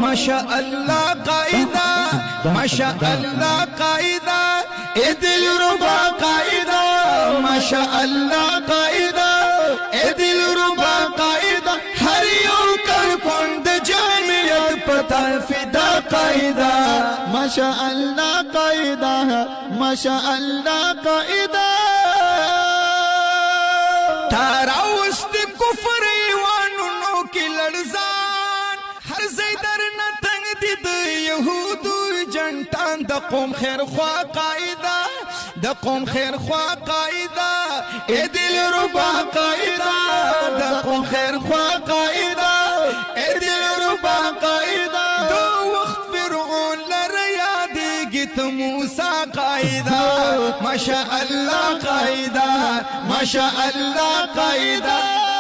ما شاء الله قائدة ما شاء الله قائدة ادل ربا قائدة ما شاء الله قائدة ادل ربا قائدة هر یو کارکن د جامعیت پتا فدا قائدة ما شاء الله قائدة ما شاء الله قائدة تاراوست کفر ایوانونو کی لړزان هر زیدر نتنگ دی د یهودو جنټان د قوم خیر خوا قائدة د قوم خیر خوا قائدة ای دل ربا قائدة د قوم خیر خوا قائدة ای دل ربا قائدة دو وخت فرعون لره یادیږي ته موسی قائدة ما شاء الله قائدة ما شاء الله قائدة